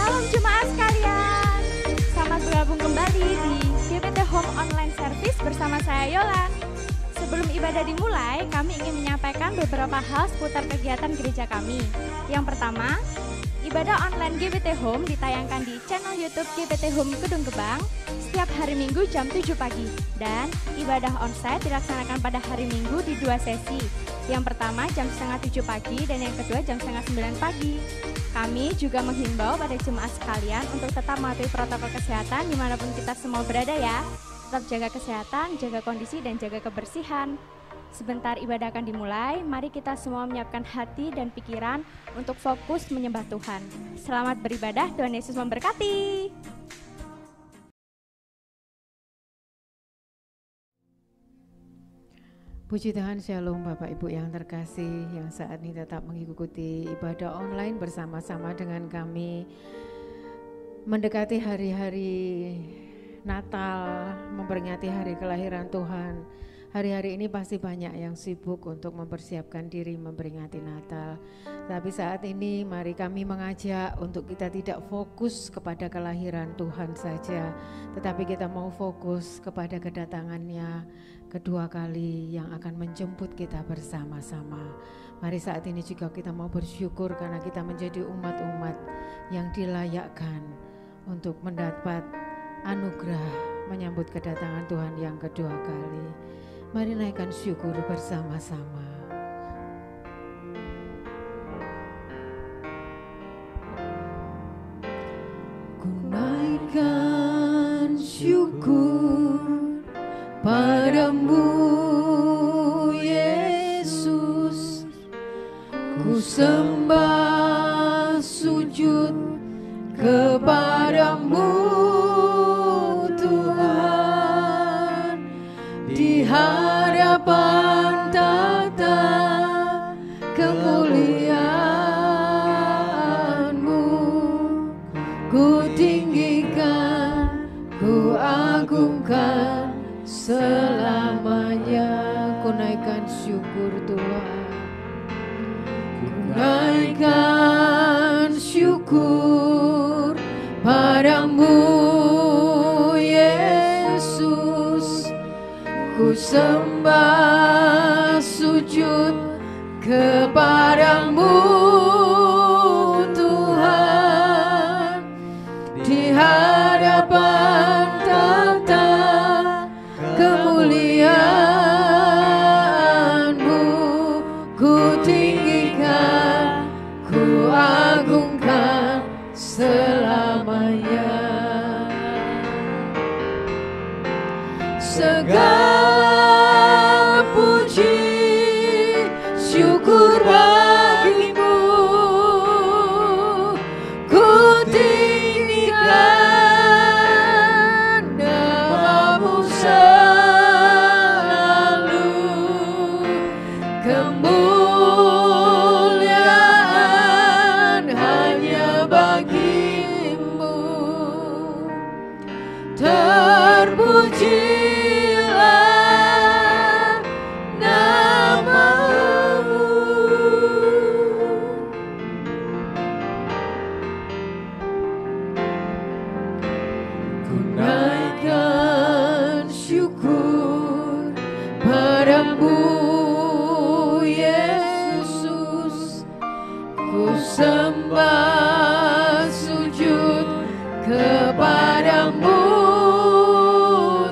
Shalom jemaat sekalian. Selamat bergabung kembali di GPT Home Online Service bersama saya Yolan. Sebelum ibadah dimulai, kami ingin menyampaikan beberapa hal seputar kegiatan gereja kami. Yang pertama, ibadah online GPT Home ditayangkan di channel YouTube GPT Home Kedung Gebang setiap hari Minggu jam 7 pagi. Dan ibadah onsite dilaksanakan pada hari Minggu di 2 sesi. Yang pertama jam setengah 7 pagi dan yang kedua jam setengah 9 pagi. Kami juga menghimbau pada jemaat sekalian untuk tetap mematuhi protokol kesehatan dimanapun kita semua berada ya. Tetap jaga kesehatan, jaga kondisi dan jaga kebersihan. Sebentar ibadah akan dimulai, mari kita semua menyiapkan hati dan pikiran untuk fokus menyembah Tuhan. Selamat beribadah, Tuhan Yesus memberkati. Puji Tuhan, Shalom Bapak Ibu yang terkasih yang saat ini tetap mengikuti ibadah online bersama-sama dengan kami. Mendekati hari-hari Natal, memperingati hari kelahiran Tuhan. Hari-hari ini pasti banyak yang sibuk untuk mempersiapkan diri memperingati Natal. Tapi saat ini mari kami mengajak untuk kita tidak fokus kepada kelahiran Tuhan saja, tetapi kita mau fokus kepada kedatangannya kedua kali yang akan menjemput kita bersama-sama. Mari saat ini juga kita mau bersyukur karena kita menjadi umat-umat yang dilayakkan untuk mendapat anugerah menyambut kedatangan Tuhan yang kedua kali. Mari naikkan syukur bersama-sama. Ku naikkan syukur padamu Yesus, ku sembah sujud kepadamu Tuhan, di hadapan tata kemuliaan-Mu, ku tinggikan, ku agungkan selamanya. Ku naikkan syukur Tuhan, ku naikkan syukur padamu Yesus, ku sembah sujud kepadamu Tuhan, di hadapan tata kemuliaan-Mu, ku tinggikan, ku agungkan selamanya. Segala puji syukur bagimu, ku tinggikan nama-Mu selalu, kemuliaan hanya bagi-Mu. Terpujilah nama-Mu. Ku naikkan syukur padamu Yesus, ku sembah sujud kepadamu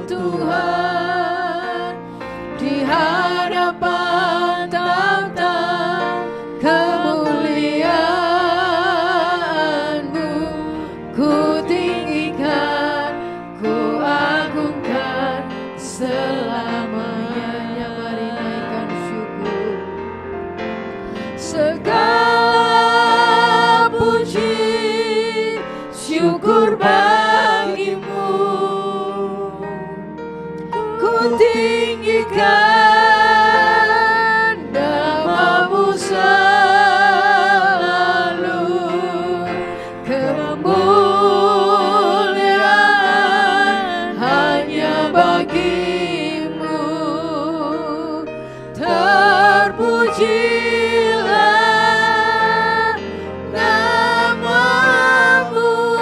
Tuhan, di hadapan tata kemuliaan-Mu, ku tinggikan, ku agungkan selamanya. Mari naikkan syukur. Segala puji syukur bagi-Mu, ku tinggikan nama-Mu selalu, kemuliaan hanya bagi-Mu. Terpujilah nama-Mu.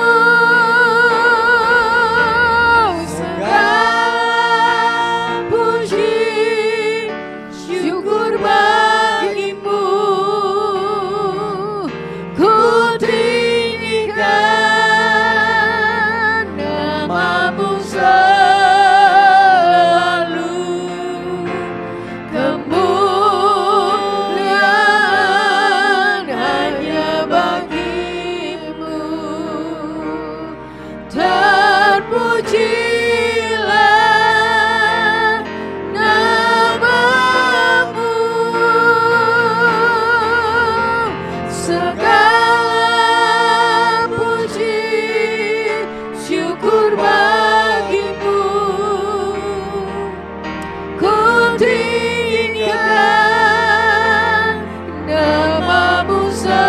Segala puji syukur bagimu, ku tinggikan namamu selalu,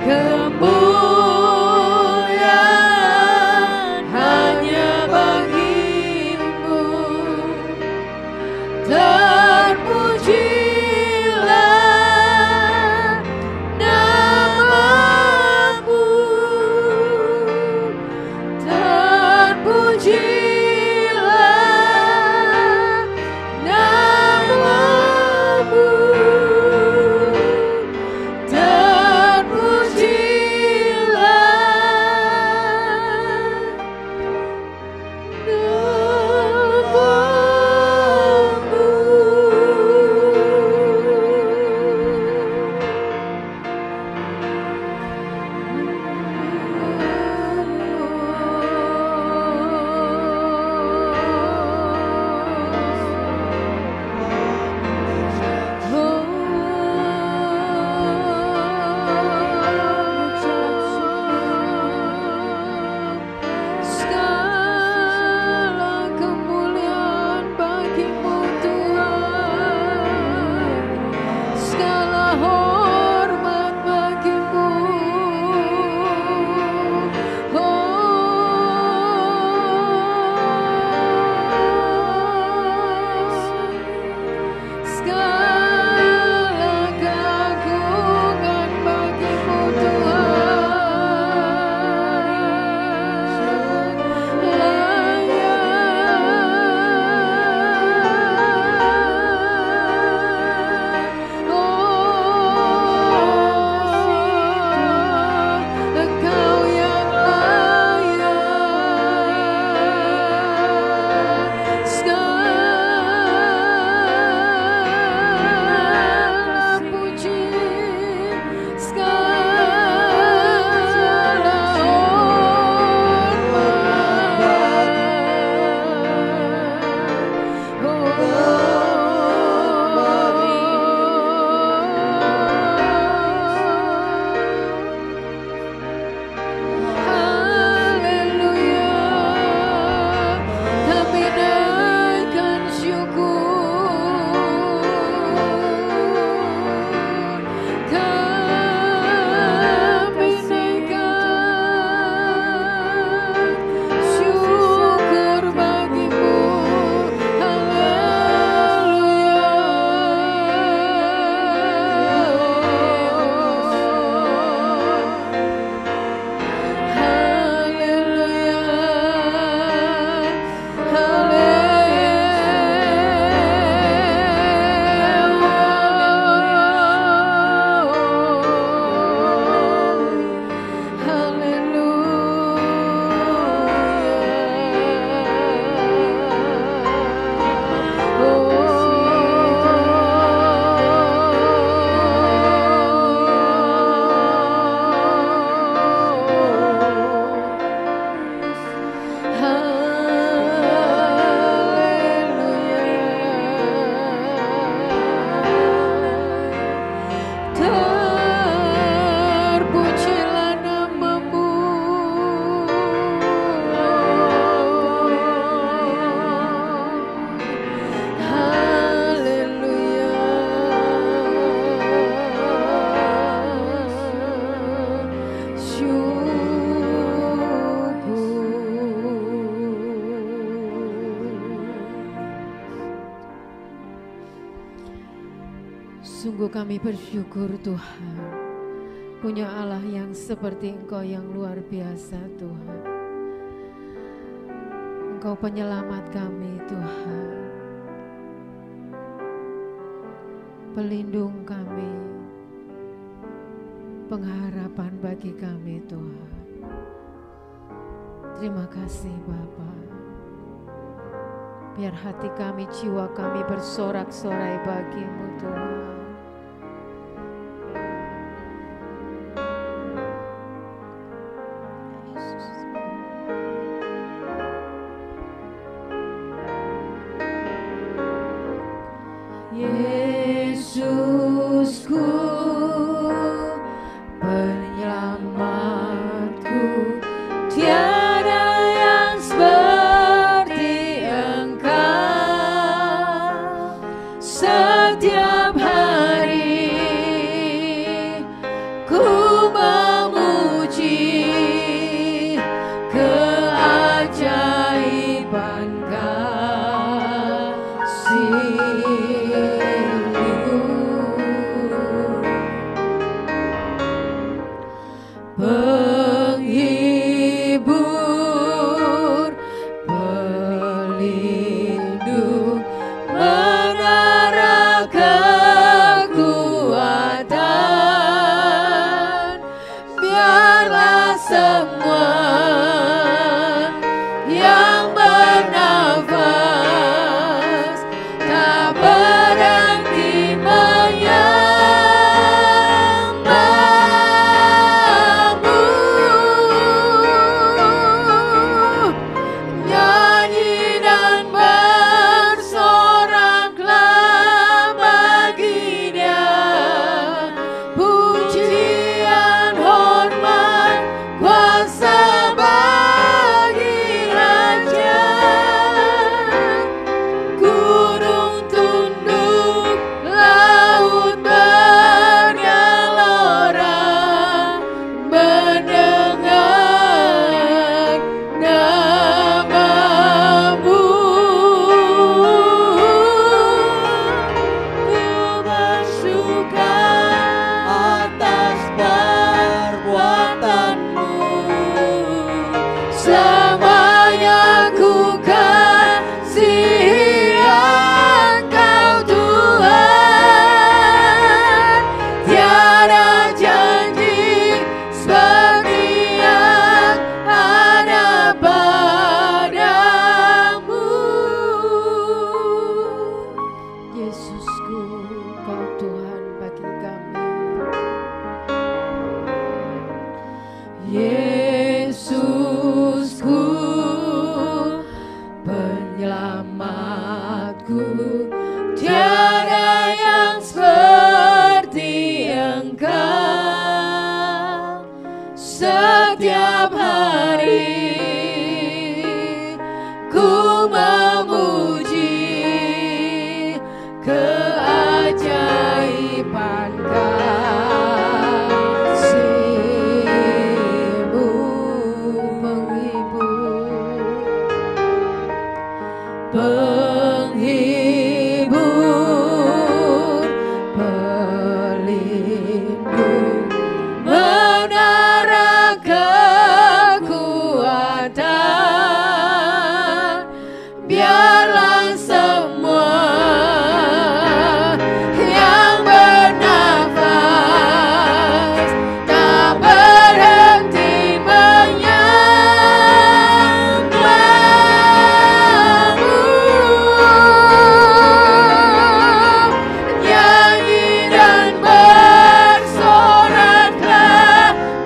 kemuliaan hanya bagimu. Terpujilah namamu, terpujilah namamu, segala kemuliaan bagimu Tuhan, segala hormat bagimu. Segala keagungan bagimu Tuhan, Engkau yang layak. Segala puji, segala haleluya, kami naikkan syukur, kami naikkan syukur bagimu. Terpujilah namamu, haleluya, sungguh kami bersyukur Tuhan, punya Allah yang seperti Engkau yang luar biasa Tuhan. Engkau penyelamat kami Tuhan, pelindung kami, pengharapan bagi kami Tuhan. Terima kasih Bapa. Biar hati kami, jiwa kami bersorak-sorai bagi-Mu Tuhan. Yesus pelindung, menara kekuatan. Biarlah semua yang bernafas tak berhenti menyembahmu. Nyanyi dan bersoraklah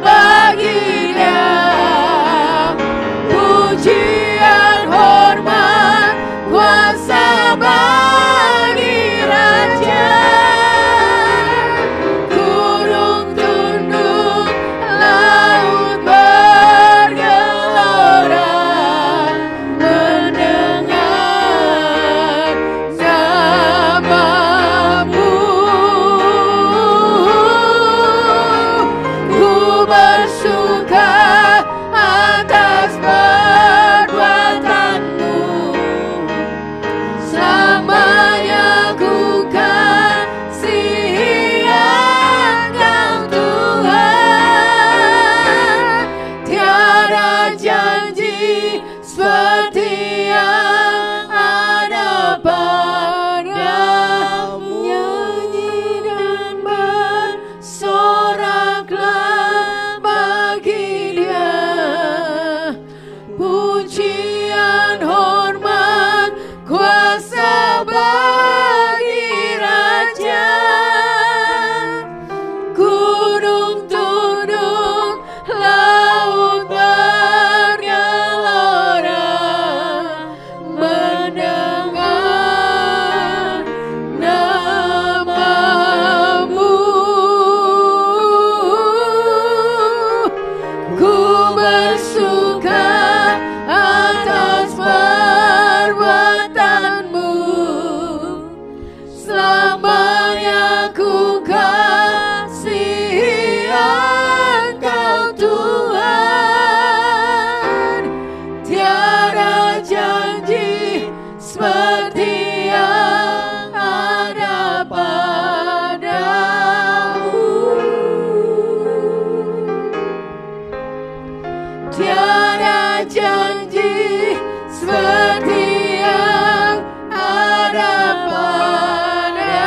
bagi Dia, pujian, hormat, kuasa bagi Raja. Gunung tunduk, laut bergelora, mendengar namamu. Ku bersuka atas perbuatanmu, selamanya ku kasihi Engkau Tuhan. Tiada janji seperti yang ada padamu. Nyanyi dan bersoraklah bagi Dia, pujian, hormat, kuasa bagi Raja. Gunung tunduk, laut bergelora, mendengar namamu. Ku bersuka atas perbuatanmu, selamanya ku kasihi Engkau Tuhan. Tiada janji seperti yang ada padamu. Tiada janji seperti yang ada padamu.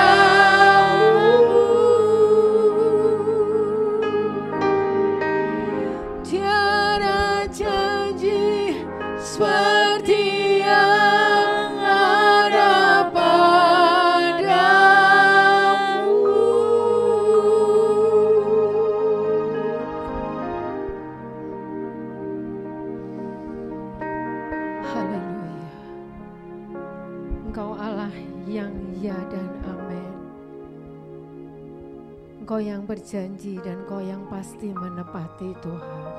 Tiada janji seperti yang ada padamu. Haleluya. Engkau Allah yang ya dan amin. Engkau yang berjanji dan Engkau yang pasti menepati Tuhan.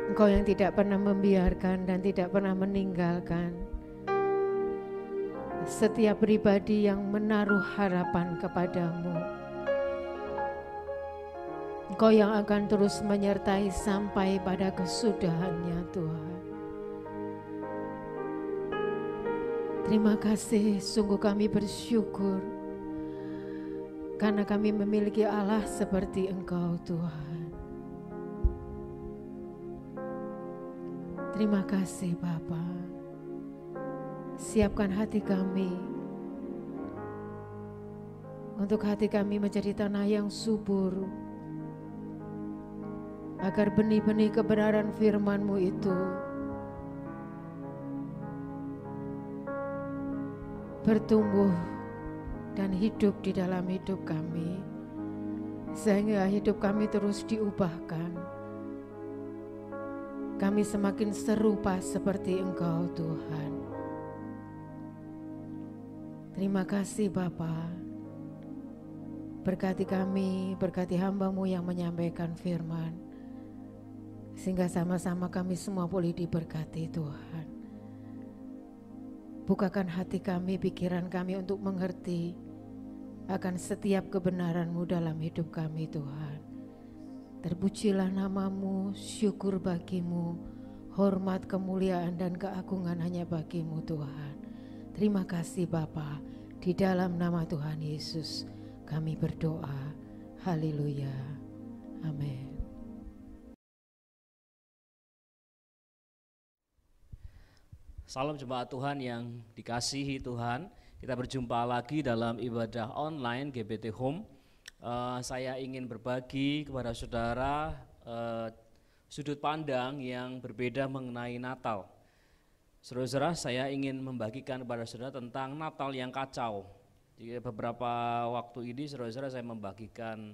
Engkau yang tidak pernah membiarkan dan tidak pernah meninggalkan setiap pribadi yang menaruh harapan kepadamu. Engkau yang akan terus menyertai sampai pada kesudahannya Tuhan. Terima kasih, sungguh kami bersyukur karena kami memiliki Allah seperti Engkau Tuhan. Terima kasih Bapa. Siapkan hati kami untuk hati kami menjadi tanah yang subur, agar benih-benih kebenaran firman-Mu itu bertumbuh dan hidup di dalam hidup kami, sehingga hidup kami terus diubahkan. Kami semakin serupa seperti Engkau Tuhan. Terima kasih Bapa. Berkati kami, berkati hamba-Mu yang menyampaikan firman, sehingga sama-sama kami semua boleh diberkati Tuhan. Bukakan hati kami, pikiran kami untuk mengerti akan setiap kebenaran-Mu dalam hidup kami Tuhan. Terpujilah nama-Mu, syukur bagi-Mu, hormat, kemuliaan dan keagungan hanya bagi-Mu Tuhan. Terima kasih Bapa, Di dalam nama Tuhan Yesus kami berdoa. Haleluya. Amin. Salam jemaat Tuhan yang dikasihi Tuhan. Kita berjumpa lagi dalam ibadah online GBT Home. Saya ingin berbagi kepada saudara sudut pandang yang berbeda mengenai Natal. Saudara-saudara, saya ingin membagikan kepada saudara tentang Natal yang kacau. Jadi beberapa waktu ini saudara-saudara saya membagikan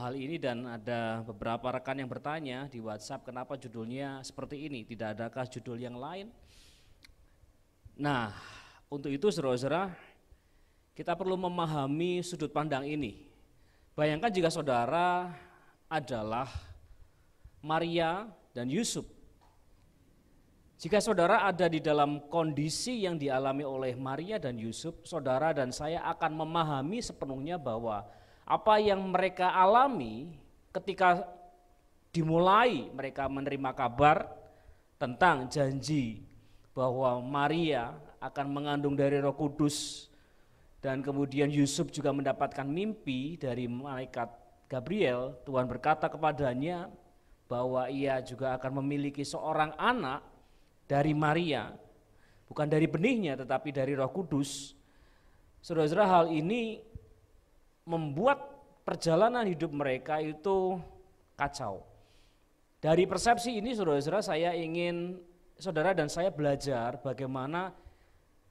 hal ini dan ada beberapa rekan yang bertanya di WhatsApp kenapa judulnya seperti ini, tidak adakah judul yang lain? Nah, untuk itu saudara-saudara kita perlu memahami sudut pandang ini. Bayangkan jika saudara adalah Maria dan Yusuf. Jika saudara ada di dalam kondisi yang dialami oleh Maria dan Yusuf, saudara dan saya akan memahami sepenuhnya bahwa apa yang mereka alami ketika dimulai mereka menerima kabar tentang janji bahwa Maria akan mengandung dari Roh Kudus dan kemudian Yusuf juga mendapatkan mimpi dari malaikat Gabriel. Tuhan berkata kepadanya bahwa ia juga akan memiliki seorang anak dari Maria, bukan dari benihnya tetapi dari Roh Kudus. Saudara-saudara, hal ini membuat perjalanan hidup mereka itu kacau. Dari persepsi ini saudara-saudara, saya ingin saudara dan saya belajar bagaimana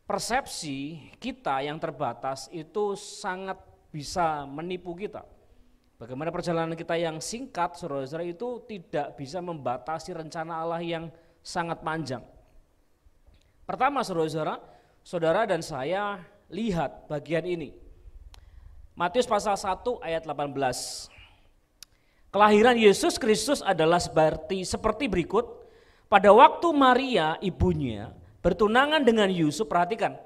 persepsi kita yang terbatas itu sangat bisa menipu kita. Bagaimana perjalanan kita yang singkat saudara-saudara itu tidak bisa membatasi rencana Allah yang sangat panjang. Pertama saudara-saudara, saudara dan saya lihat bagian ini. Matius pasal 1 ayat 18. Kelahiran Yesus Kristus adalah seperti berikut. Pada waktu Maria ibunya bertunangan dengan Yusuf, perhatikan.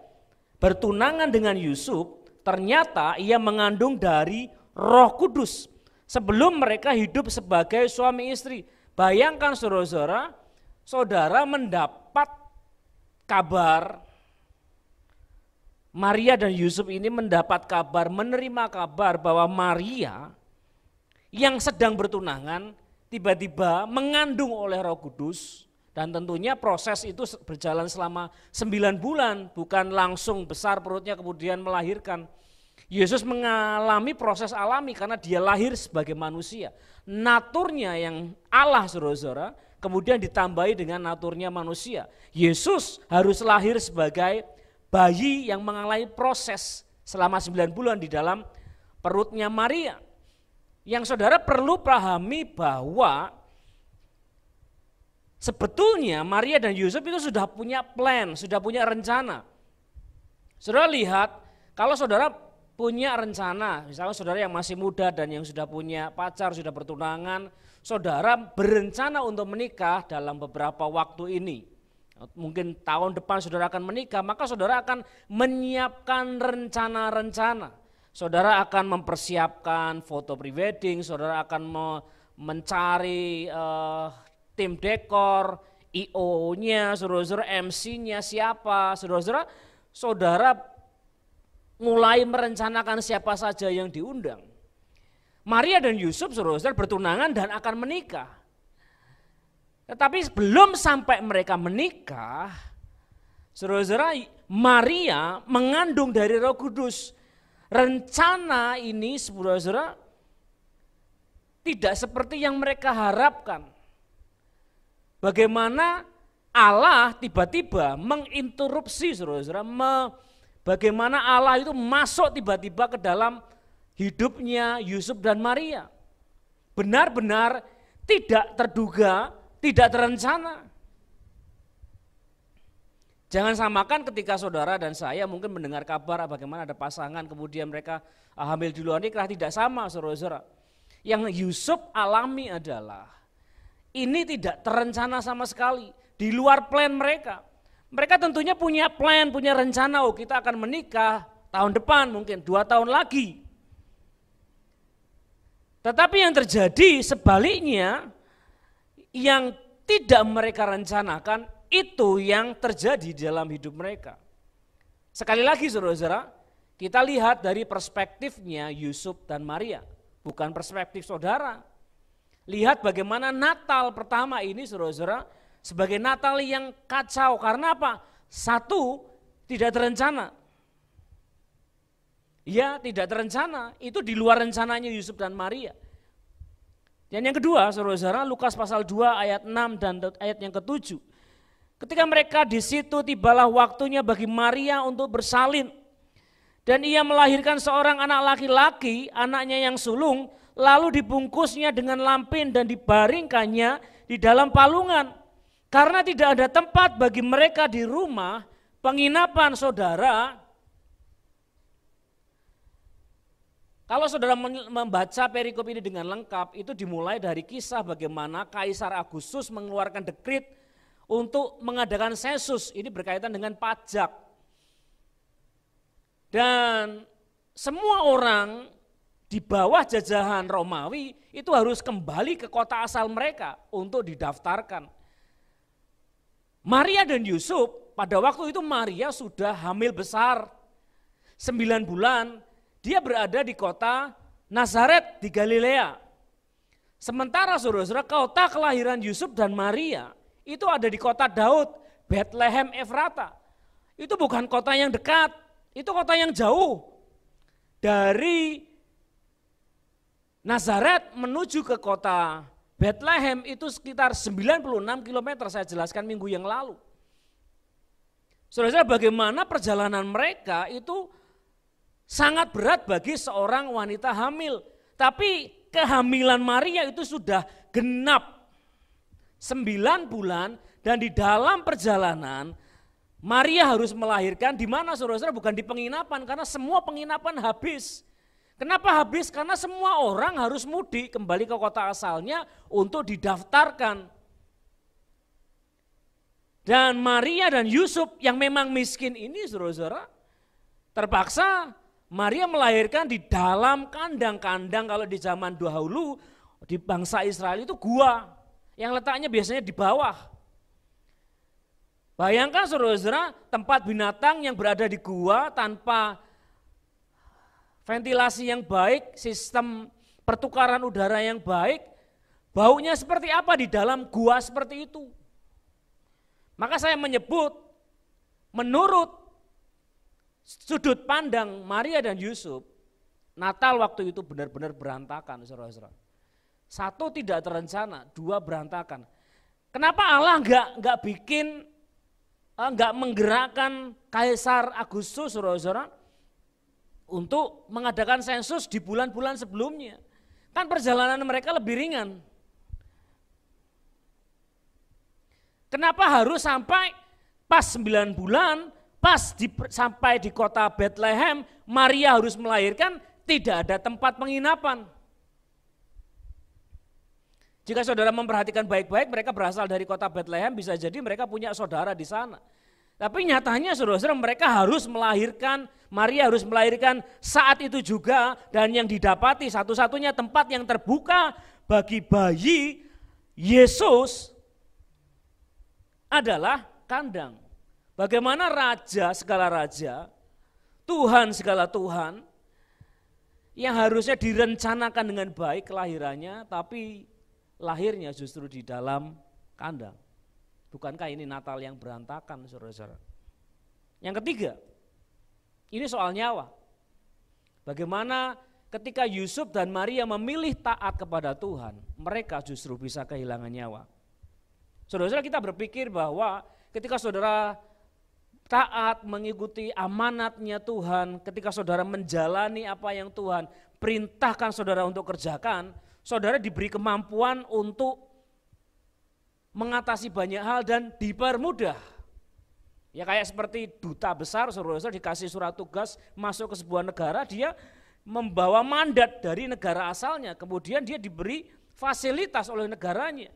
Bertunangan dengan Yusuf, ternyata ia mengandung dari Roh Kudus. Sebelum mereka hidup sebagai suami istri. Bayangkan saudara-saudara, saudara mendapat kabar, Maria dan Yusuf ini mendapat kabar, menerima kabar bahwa Maria yang sedang bertunangan tiba-tiba mengandung oleh Roh Kudus, dan tentunya proses itu berjalan selama 9 bulan, bukan langsung besar perutnya kemudian melahirkan. Yesus mengalami proses alami karena dia lahir sebagai manusia. Naturnya yang Allah saudara-saudara, kemudian ditambahi dengan naturnya manusia. Yesus harus lahir sebagai bayi yang mengalami proses selama 9 bulan di dalam perutnya Maria. Yang saudara perlu pahami bahwa sebetulnya Maria dan Yusuf itu sudah punya plan, sudah punya rencana. Saudara lihat, kalau saudara punya rencana, misalnya saudara yang masih muda dan yang sudah punya pacar, sudah bertunangan, saudara berencana untuk menikah dalam beberapa waktu ini. Mungkin tahun depan saudara akan menikah, maka saudara akan menyiapkan rencana-rencana. Saudara akan mempersiapkan foto prewedding, saudara akan mencari tim dekor, IO-nya, saudara-saudara MC-nya siapa, saudara mulai merencanakan siapa saja yang diundang. Maria dan Yusuf saudara-saudara bertunangan dan akan menikah. Tetapi belum sampai mereka menikah, saudara-saudara, Maria mengandung dari Roh Kudus. Rencana ini saudara-saudara tidak seperti yang mereka harapkan. Bagaimana Allah tiba-tiba menginterupsi saudara-saudara, bagaimana Allah itu masuk tiba-tiba ke dalam hidupnya Yusuf dan Maria. Benar-benar tidak terduga, tidak terencana. Jangan samakan ketika saudara dan saya mungkin mendengar kabar bagaimana ada pasangan kemudian mereka hamil di luar nikah, tidak sama saudara-saudara. Yang Yusuf alami adalah ini tidak terencana sama sekali, di luar plan mereka. Mereka tentunya punya plan, punya rencana, oh kita akan menikah tahun depan mungkin 2 tahun lagi. Tetapi yang terjadi sebaliknya, yang tidak mereka rencanakan itu yang terjadi di dalam hidup mereka. Sekali lagi saudara-saudara, kita lihat dari perspektifnya Yusuf dan Maria, bukan perspektif saudara. Lihat bagaimana Natal pertama ini saudara-saudara sebagai Natal yang kacau. Karena apa? Satu, tidak terencana. Ya, tidak terencana. Itu di luar rencananya Yusuf dan Maria. Dan yang kedua, saudara-saudara, Lukas pasal 2 ayat 6 dan ayat yang ke-7. Ketika mereka di situ, tibalah waktunya bagi Maria untuk bersalin. Dan ia melahirkan seorang anak laki-laki, anaknya yang sulung, lalu dibungkusnya dengan lampin dan dibaringkannya di dalam palungan. Karena tidak ada tempat bagi mereka di rumah penginapan saudara. Kalau saudara membaca perikop ini dengan lengkap, itu dimulai dari kisah bagaimana Kaisar Agustus mengeluarkan dekrit untuk mengadakan sensus. Ini berkaitan dengan pajak. Dan semua orang di bawah jajahan Romawi itu harus kembali ke kota asal mereka untuk didaftarkan. Maria dan Yusuf, pada waktu itu Maria sudah hamil besar, 9 bulan, dia berada di kota Nazaret di Galilea. Sementara saudara-saudara kota kelahiran Yusuf dan Maria itu ada di kota Daud, Bethlehem Efrata. Itu bukan kota yang dekat, itu kota yang jauh. Dari Nazaret menuju ke kota Bethlehem itu sekitar 96 km, saya jelaskan minggu yang lalu. Saudara-saudara, bagaimana perjalanan mereka itu sangat berat bagi seorang wanita hamil. Tapi kehamilan Maria itu sudah genap 9 bulan dan di dalam perjalanan Maria harus melahirkan di mana saudara-saudara, bukan di penginapan karena semua penginapan habis. Kenapa habis? Karena semua orang harus mudik kembali ke kota asalnya untuk didaftarkan. Dan Maria dan Yusuf yang memang miskin ini saudara-saudara, terpaksa Maria melahirkan di dalam kandang-kandang. Kalau di zaman dahulu di bangsa Israel itu gua yang letaknya biasanya di bawah. Bayangkan saudara-saudara, tempat binatang yang berada di gua tanpa ventilasi yang baik, sistem pertukaran udara yang baik, baunya seperti apa di dalam gua seperti itu. Maka saya menyebut menurut sudut pandang Maria dan Yusuf, Natal waktu itu benar-benar berantakan, saudara-saudara. Satu, tidak terencana, dua, berantakan. Kenapa Allah enggak menggerakkan Kaisar Agustus, saudara-saudara, untuk mengadakan sensus di bulan-bulan sebelumnya? Kan perjalanan mereka lebih ringan. Kenapa harus sampai pas 9 bulan, pas sampai di kota Bethlehem, Maria harus melahirkan, tidak ada tempat penginapan. Jika saudara memperhatikan baik-baik, mereka berasal dari kota Bethlehem, bisa jadi mereka punya saudara di sana. Tapi nyatanya saudara-saudara, mereka harus melahirkan, Maria harus melahirkan saat itu juga, dan yang didapati satu-satunya tempat yang terbuka bagi bayi Yesus adalah kandang. Bagaimana raja segala raja, Tuhan segala Tuhan, yang harusnya direncanakan dengan baik kelahirannya, tapi lahirnya justru di dalam kandang. Bukankah ini Natal yang berantakan, saudara-saudara? Yang ketiga, ini soal nyawa. Bagaimana ketika Yusuf dan Maria memilih taat kepada Tuhan, mereka justru bisa kehilangan nyawa. Saudara-saudara, kita berpikir bahwa ketika saudara taat mengikuti amanatnya Tuhan, ketika saudara menjalani apa yang Tuhan perintahkan saudara untuk kerjakan, saudara diberi kemampuan untuk mengatasi banyak hal dan dipermudah. Ya kayak seperti duta besar, saudara-saudara dikasih surat tugas masuk ke sebuah negara, dia membawa mandat dari negara asalnya, kemudian dia diberi fasilitas oleh negaranya.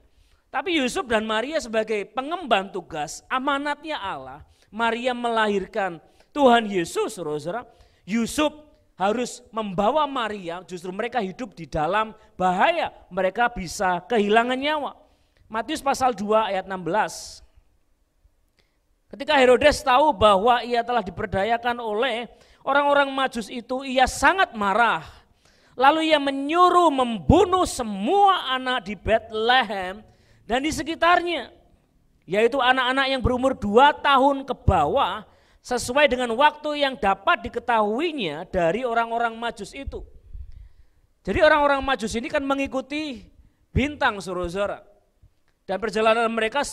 Tapi Yusuf dan Maria sebagai pengemban tugas, amanatnya Allah, Maria melahirkan Tuhan Yesus, saudara-saudara. Yusuf harus membawa Maria, justru mereka hidup di dalam bahaya, mereka bisa kehilangan nyawa. Matius pasal 2 ayat 16. Ketika Herodes tahu bahwa ia telah diperdayakan oleh orang-orang Majus itu, ia sangat marah. Lalu ia menyuruh membunuh semua anak di Bethlehem dan di sekitarnya, yaitu anak-anak yang berumur 2 tahun ke bawah, sesuai dengan waktu yang dapat diketahuinya dari orang-orang Majus itu. Jadi orang-orang Majus ini kan mengikuti bintang, saudara-saudara. Dan perjalanan mereka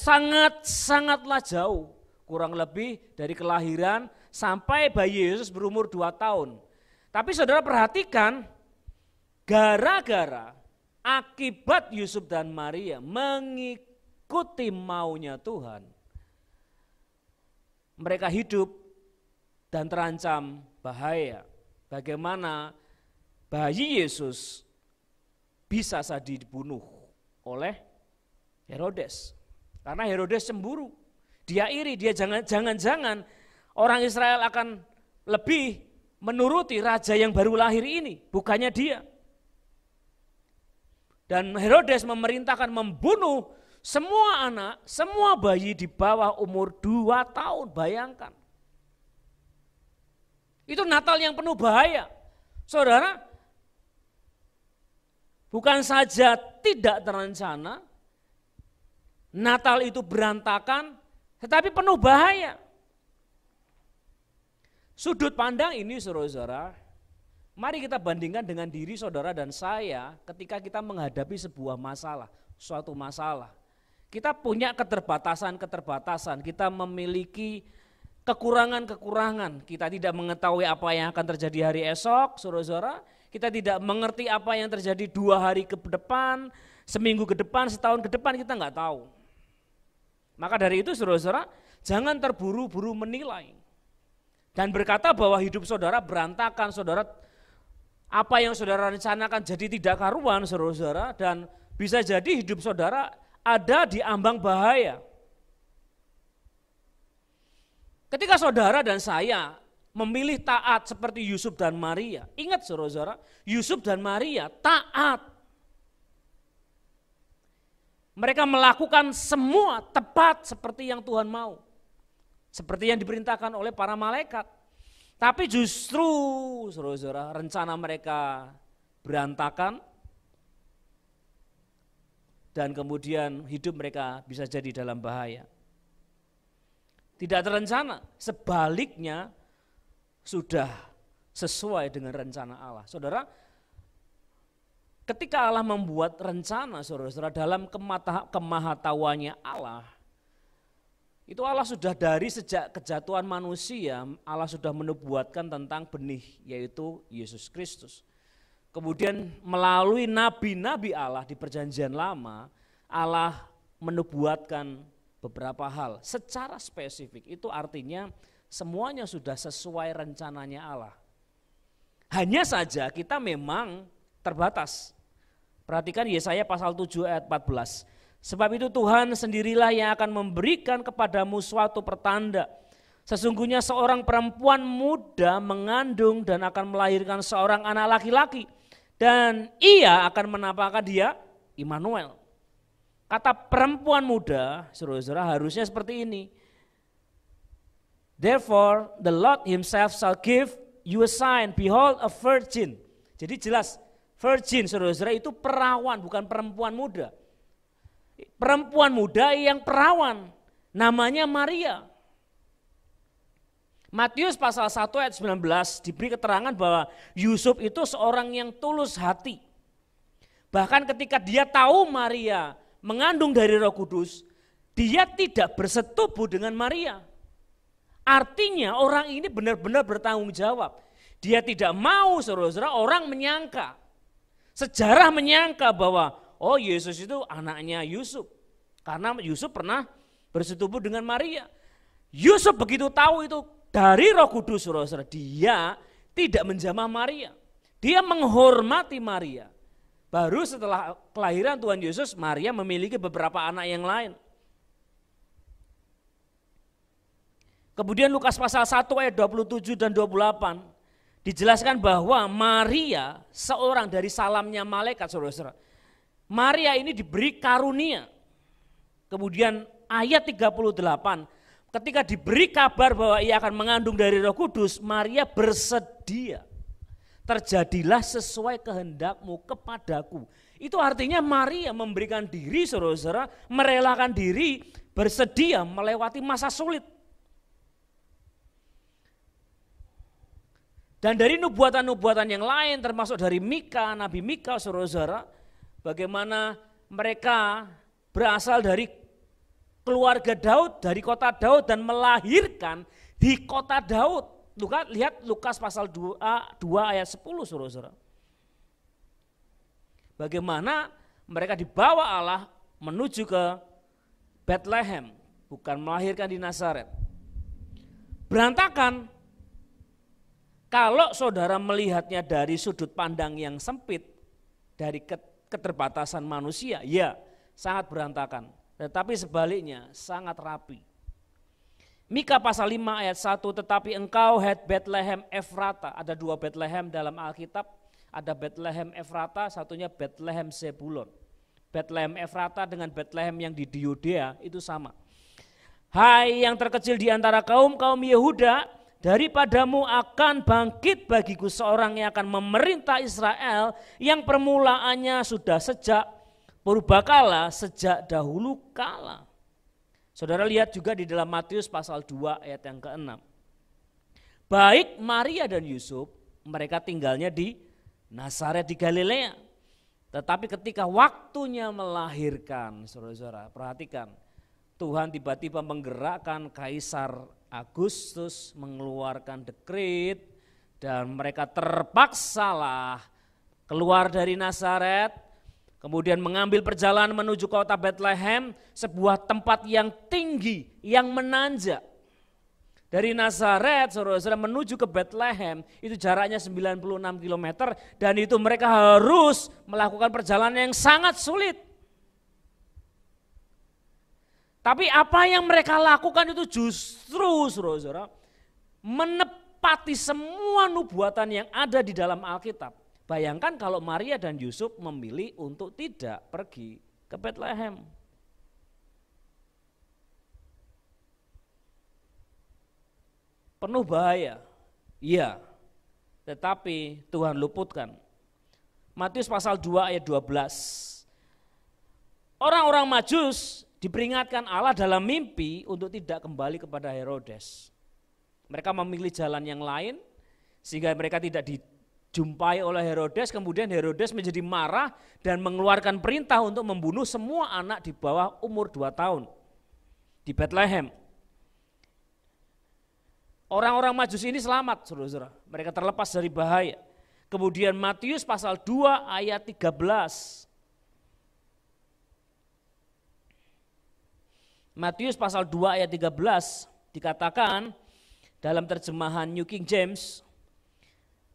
sangatlah jauh, kurang lebih dari kelahiran sampai bayi Yesus berumur 2 tahun. Tapi saudara perhatikan, gara-gara akibat Yusuf dan Maria mengikuti maunya Tuhan, mereka hidup dan terancam bahaya. Bagaimana bayi Yesus bisa saja dibunuh oleh Herodes. Karena Herodes cemburu, dia iri, dia jangan-jangan orang Israel akan lebih menuruti raja yang baru lahir ini, bukannya dia. Dan Herodes memerintahkan membunuh semua anak, semua bayi di bawah umur 2 tahun, bayangkan. Itu Natal yang penuh bahaya. Saudara, bukan saja tidak terencana, Natal itu berantakan, tetapi penuh bahaya. Sudut pandang ini, saudara-saudara, mari kita bandingkan dengan diri saudara dan saya ketika kita menghadapi sebuah masalah, suatu masalah. Kita punya keterbatasan, kita memiliki kekurangan-kekurangan. Kita tidak mengetahui apa yang akan terjadi hari esok, saudara-saudara. Kita tidak mengerti apa yang terjadi 2 hari ke depan, seminggu ke depan, setahun ke depan, kita nggak tahu. Maka dari itu saudara-saudara, jangan terburu-buru menilai. Dan berkata bahwa hidup saudara berantakan, saudara, apa yang saudara rencanakan jadi tidak karuan, saudara-saudara, dan bisa jadi hidup saudara ada di ambang bahaya. Ketika saudara dan saya memilih taat seperti Yusuf dan Maria, ingat saudara-saudara, Yusuf dan Maria taat. Mereka melakukan semua tepat seperti yang Tuhan mau. Seperti yang diperintahkan oleh para malaikat. Tapi justru saudara-saudara, rencana mereka berantakan. Dan kemudian hidup mereka bisa jadi dalam bahaya. Tidak terencana, sebaliknya sudah sesuai dengan rencana Allah. Saudara, ketika Allah membuat rencana, saudara-saudara, dalam kemahatauannya Allah, itu Allah sudah dari sejak kejatuhan manusia, Allah sudah menubuatkan tentang benih, yaitu Yesus Kristus. Kemudian melalui nabi-nabi Allah di perjanjian lama, Allah menubuatkan beberapa hal secara spesifik. Itu artinya semuanya sudah sesuai rencananya Allah. Hanya saja kita memang terbatas. Perhatikan Yesaya pasal 7 ayat 14. Sebab itu Tuhan sendirilah yang akan memberikan kepadamu suatu pertanda. Sesungguhnya seorang perempuan muda mengandung dan akan melahirkan seorang anak laki-laki. Dan ia akan menampakkan dia Immanuel. Kata perempuan muda, saudara-saudara, harusnya seperti ini. Therefore the Lord himself shall give you a sign, behold a virgin. Jadi jelas, virgin saudara-saudara itu perawan, bukan perempuan muda. Perempuan muda yang perawan, namanya Maria. Matius pasal 1 ayat 19 diberi keterangan bahwa Yusuf itu seorang yang tulus hati. Bahkan ketika dia tahu Maria mengandung dari Roh Kudus, dia tidak bersetubuh dengan Maria. Artinya orang ini benar-benar bertanggung jawab. Dia tidak mau saudara-saudara orang menyangka. Sejarah menyangka bahwa oh Yesus itu anaknya Yusuf. Karena Yusuf pernah bersetubuh dengan Maria. Yusuf begitu tahu itu dari Roh Kudus, saudara-saudara, dia tidak menjamah Maria. Dia menghormati Maria. Baru setelah kelahiran Tuhan Yesus, Maria memiliki beberapa anak yang lain. Kemudian Lukas pasal 1 ayat 27 dan 28 dijelaskan bahwa Maria seorang dari salamnya malaikat, saudara-saudara. Maria ini diberi karunia. Kemudian ayat 38, ketika diberi kabar bahwa ia akan mengandung dari Roh Kudus, Maria bersedia. Terjadilah sesuai kehendakmu kepadaku. Itu artinya Maria memberikan diri, saudara-saudara, merelakan diri, bersedia melewati masa sulit. Dan dari nubuatan-nubuatan yang lain, termasuk dari Mika, Nabi Mika, saudara-saudara, bagaimana mereka berasal dari keluarga Daud, dari kota Daud, dan melahirkan di kota Daud. Lihat Lukas pasal 2 ayat 10, saudara-saudara. Bagaimana mereka dibawa Allah menuju ke Bethlehem, bukan melahirkan di Nazaret. Berantakan. Kalau saudara melihatnya dari sudut pandang yang sempit, dari keterbatasan manusia, ya sangat berantakan. Tetapi sebaliknya sangat rapi. Mika pasal 5 ayat 1, tetapi engkau Bethlehem Efrata, ada 2 Bethlehem dalam Alkitab, ada Bethlehem Efrata, satunya Bethlehem Zebulon. Bethlehem Efrata dengan Bethlehem yang di Yudea itu sama. Hai yang terkecil di antara kaum-kaum Yehuda, daripadamu akan bangkit bagiku seorang yang akan memerintah Israel, yang permulaannya sudah sejak purbakala, sejak dahulu kala. Saudara lihat juga di dalam Matius pasal 2 ayat yang ke-6. Baik Maria dan Yusuf, mereka tinggalnya di Nazaret di Galilea. Tetapi ketika waktunya melahirkan, saudara-saudara perhatikan, Tuhan tiba-tiba menggerakkan Kaisar Agustus mengeluarkan dekret dan mereka terpaksalah keluar dari Nazaret, kemudian mengambil perjalanan menuju kota Bethlehem, sebuah tempat yang tinggi, yang menanjak. Dari Nazaret, saudara-saudara, menuju ke Bethlehem, itu jaraknya 96 km dan itu mereka harus melakukan perjalanan yang sangat sulit. Tapi apa yang mereka lakukan itu justru, saudara-saudara, menepati semua nubuatan yang ada di dalam Alkitab. Bayangkan kalau Maria dan Yusuf memilih untuk tidak pergi ke Bethlehem. Penuh bahaya, iya, tetapi Tuhan luputkan. Matius pasal 2 ayat 12. Orang-orang Majus diperingatkan Allah dalam mimpi untuk tidak kembali kepada Herodes. Mereka memilih jalan yang lain sehingga mereka tidak dijumpai oleh Herodes. Kemudian Herodes menjadi marah dan mengeluarkan perintah untuk membunuh semua anak di bawah umur 2 tahun di Bethlehem. Orang-orang Majus ini selamat, saudara-saudara. Mereka terlepas dari bahaya. Kemudian Matius pasal 2 ayat 13. Matius pasal 2 ayat 13 dikatakan dalam terjemahan New King James,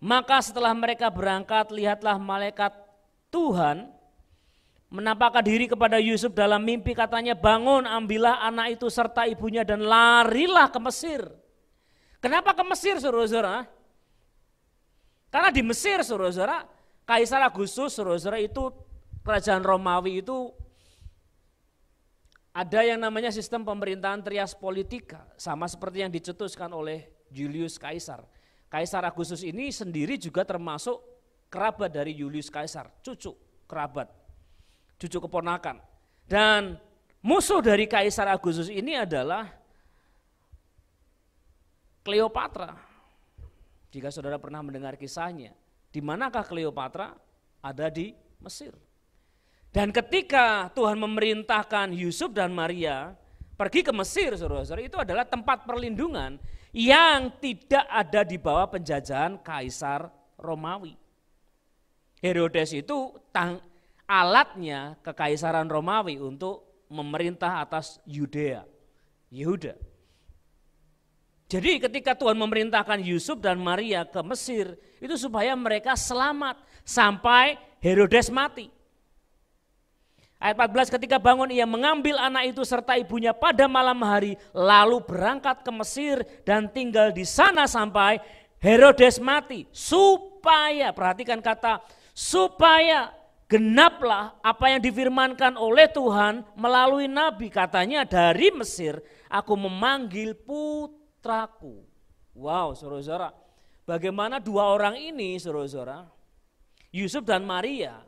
maka setelah mereka berangkat, lihatlah malaikat Tuhan menampakkan diri kepada Yusuf dalam mimpi, katanya, bangun, ambillah anak itu serta ibunya dan larilah ke Mesir. Kenapa ke Mesir, saudara-saudara? Karena di Mesir, saudara-saudara, Kaisar Agustus, saudara-saudara, itu kerajaan Romawi itu ada yang namanya sistem pemerintahan trias politika, sama seperti yang dicetuskan oleh Julius Kaisar. Kaisar Agustus ini sendiri juga termasuk kerabat dari Julius Kaisar, cucu kerabat, cucu keponakan. Dan musuh dari Kaisar Agustus ini adalah Kleopatra. Jika saudara pernah mendengar kisahnya, di manakah Kleopatra? Ada di Mesir. Dan ketika Tuhan memerintahkan Yusuf dan Maria pergi ke Mesir, saudara-saudara, itu adalah tempat perlindungan yang tidak ada di bawah penjajahan Kaisar Romawi. Herodes itu alatnya kekaisaran Romawi untuk memerintah atas Yudea, Yehuda. Jadi ketika Tuhan memerintahkan Yusuf dan Maria ke Mesir, itu supaya mereka selamat sampai Herodes mati. Ayat 14, ketika bangun ia mengambil anak itu serta ibunya pada malam hari, lalu berangkat ke Mesir dan tinggal di sana sampai Herodes mati. Supaya, perhatikan kata, supaya genaplah apa yang difirmankan oleh Tuhan melalui nabi, katanya dari Mesir aku memanggil putraku. Wow, saudara-saudara, bagaimana dua orang ini, saudara-saudara, Yusuf dan Maria,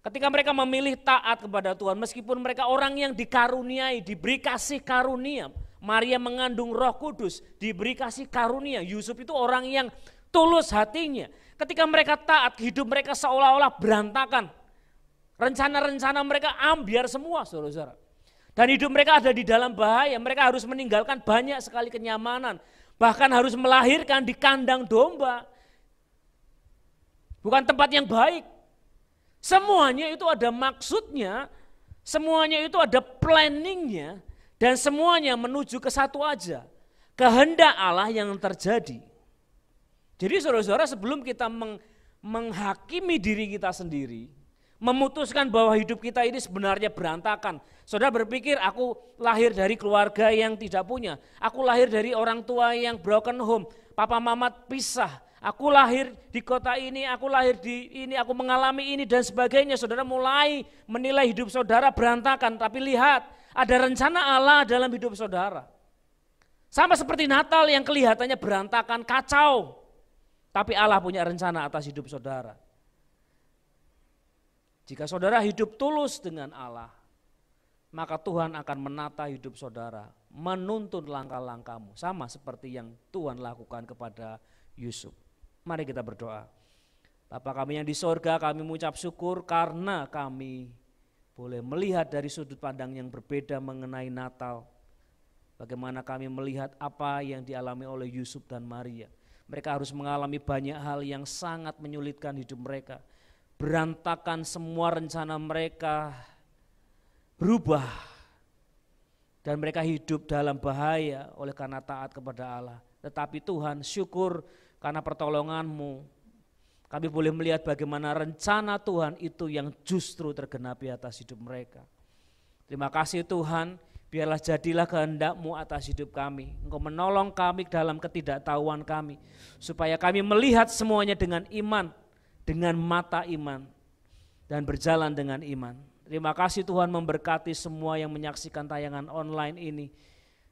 ketika mereka memilih taat kepada Tuhan, meskipun mereka orang yang dikaruniai, diberi kasih karunia. Maria mengandung Roh Kudus, diberi kasih karunia. Yusuf itu orang yang tulus hatinya. Ketika mereka taat, hidup mereka seolah-olah berantakan. Rencana-rencana mereka ambiar semua, saudara-saudara. Dan hidup mereka ada di dalam bahaya, mereka harus meninggalkan banyak sekali kenyamanan. Bahkan harus melahirkan di kandang domba. Bukan tempat yang baik. Semuanya itu ada maksudnya, semuanya itu ada planningnya, dan semuanya menuju ke satu aja, kehendak Allah yang terjadi. Jadi saudara-saudara, sebelum kita menghakimi diri kita sendiri, memutuskan bahwa hidup kita ini sebenarnya berantakan. Saudara berpikir, aku lahir dari keluarga yang tidak punya, aku lahir dari orang tua yang broken home, papa mama pisah, aku lahir di kota ini, aku lahir di ini, aku mengalami ini dan sebagainya. Saudara mulai menilai hidup saudara berantakan, tapi lihat, ada rencana Allah dalam hidup saudara. Sama seperti Natal yang kelihatannya berantakan, kacau, tapi Allah punya rencana atas hidup saudara. Jika saudara hidup tulus dengan Allah, maka Tuhan akan menata hidup saudara, menuntun langkah-langkahmu, sama seperti yang Tuhan lakukan kepada Yusuf. Mari kita berdoa. Bapa kami yang di sorga, kami mengucap syukur karena kami boleh melihat dari sudut pandang yang berbeda mengenai Natal. Bagaimana kami melihat apa yang dialami oleh Yusuf dan Maria. Mereka harus mengalami banyak hal yang sangat menyulitkan hidup mereka. Berantakan semua rencana mereka, berubah. Dan mereka hidup dalam bahaya oleh karena taat kepada Allah. Tetapi Tuhan, syukur karena pertolongan-Mu. Kami boleh melihat bagaimana rencana Tuhan itu yang justru tergenapi atas hidup mereka. Terima kasih Tuhan, biarlah jadilah kehendak-Mu atas hidup kami. Engkau menolong kami dalam ketidaktahuan kami. Supaya kami melihat semuanya dengan iman, dengan mata iman, dan berjalan dengan iman. Terima kasih Tuhan memberkati semua yang menyaksikan tayangan online ini.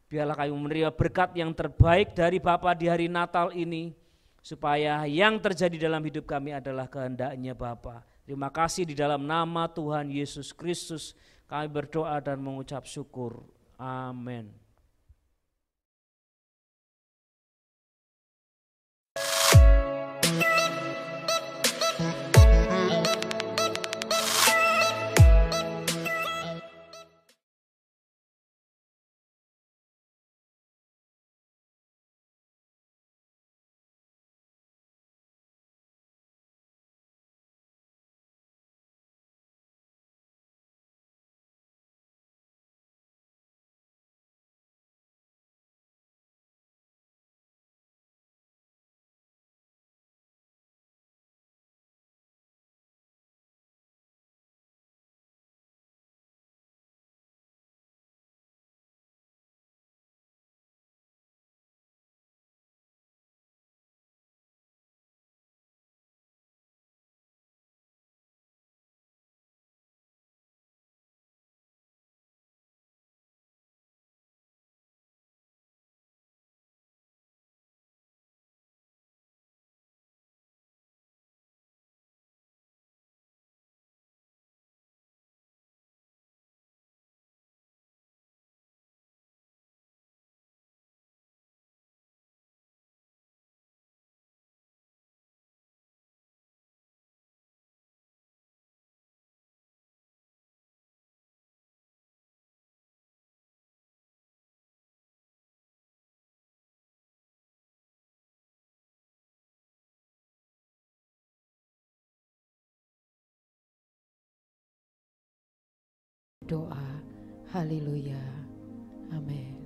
Biarlah kami menerima berkat yang terbaik dari Bapa di hari Natal ini, supaya yang terjadi dalam hidup kami adalah kehendak-Nya Bapa. Terima kasih di dalam nama Tuhan Yesus Kristus kami berdoa dan mengucap syukur. Amin. Doa, haleluya, amin.